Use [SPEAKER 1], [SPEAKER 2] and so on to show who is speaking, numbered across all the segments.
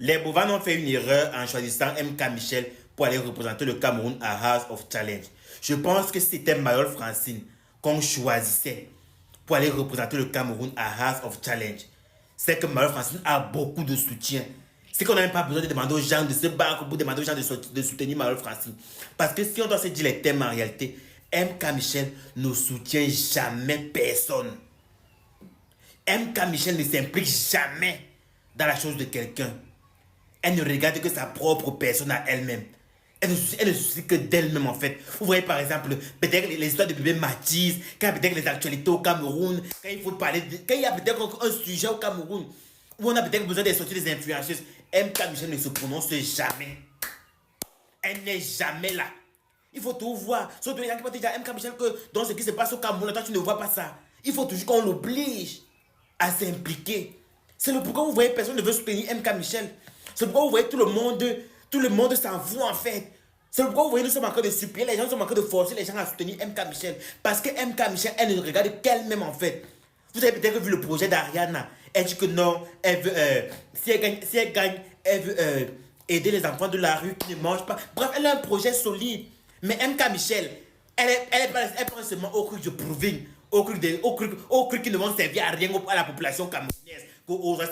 [SPEAKER 1] Les Bovans ont fait une erreur en choisissant MK Michel pour aller représenter le Cameroun à House of Challenge. Je pense que c'était Mayol Francine qu'on choisissait pour aller représenter le Cameroun à House of Challenge. C'est que Mayol Francine a beaucoup de soutien. C'est qu'on n'a même pas besoin de demander aux gens de se battre pour demander aux gens de soutenir Mayol Francine. Parce que si on doit se dire les thèmes en réalité, MK Michel ne soutient jamais personne. MK Michel ne s'implique jamais dans la chose de quelqu'un. Elle ne regarde que sa propre personne à elle-même. Elle ne soucie que d'elle-même en fait. Vous voyez par exemple, peut-être les histoires de bébé Mathis, quand il y a peut-être les actualités au Cameroun, quand il faut parler, quand il y a peut-être un sujet au Cameroun, où on a peut-être besoin de sortir des influenceuses, MK Michel ne se prononce jamais. Elle n'est jamais là. Il faut tout voir. Surtout les gens qui vont te dire, MK Michel, que dans ce qui se passe au Cameroun, toi tu ne vois pas ça. Il faut toujours qu'on l'oblige à s'impliquer. C'est le pourquoi vous voyez personne ne veut soutenir MK Michel. C'est pourquoi vous voyez tout le monde s'en fout en fait. C'est pourquoi vous voyez nous sommes en train de supplier les gens, nous sommes en train de forcer les gens à soutenir MK Michel. Parce que MK Michel, elle ne regarde qu'elle-même en fait. Vous avez peut-être vu le projet d'Ariana. Elle dit que non, elle veut, si elle gagne, elle veut aider les enfants de la rue qui ne mangent pas. Bref, elle a un projet solide. Mais MK Michel, elle pense seulement au truc de proving, au truc qui ne vont servir à rien à la population camerounaise. Soit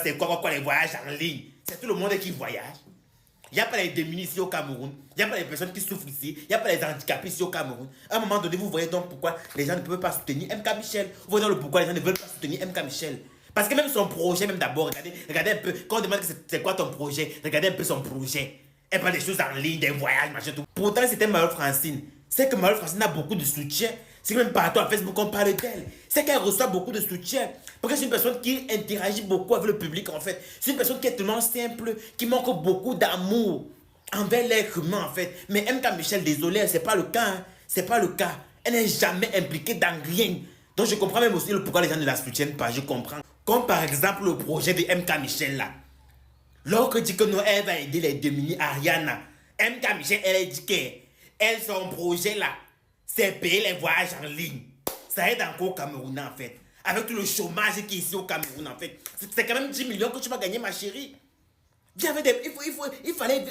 [SPEAKER 1] c'est quoi les voyages en ligne. C'est tout le monde qui voyage. Il n'y a pas les démunis ici au Cameroun. Il n'y a pas les personnes qui souffrent ici. Il n'y a pas les handicapés ici au Cameroun. À un moment donné, vous voyez donc pourquoi les gens ne peuvent pas soutenir MK Michel. Vous voyez donc le pourquoi les gens ne veulent pas soutenir MK Michel. Parce que même son projet, même d'abord, regardez un peu. Quand on demande c'est quoi ton projet, regardez un peu son projet. Elle parle des choses en ligne, des voyages, machin, tout. Pourtant, c'était Mayol Francine. C'est que Mayol Francine a beaucoup de soutien. C'est que même partout à Facebook, on parle d'elle. C'est qu'elle reçoit beaucoup de soutien. Parce que c'est une personne qui interagit beaucoup avec le public, en fait. C'est une personne qui est tellement simple, qui manque beaucoup d'amour envers l'être humain, en fait. Mais MK Michel, désolé, c'est pas le cas. Hein. C'est pas le cas. Elle n'est jamais impliquée dans rien. Donc, je comprends même aussi le pourquoi les gens ne la soutiennent pas. Je comprends. Comme par exemple le projet de MK Michel, là. Lorsque dit que non, elle va aider les démunis Ariana, MK Michel, elle a dit que son projet là, c'est payer les voyages en ligne. Ça aide encore au Cameroun en fait. Avec tout le chômage qui est ici au Cameroun en fait. C'est quand même 10 millions que tu vas gagner ma chérie. Il fallait...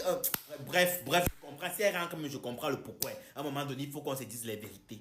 [SPEAKER 1] bref, je comprends. Si elle rentre, je comprends le pourquoi. À un moment donné, il faut qu'on se dise les vérités.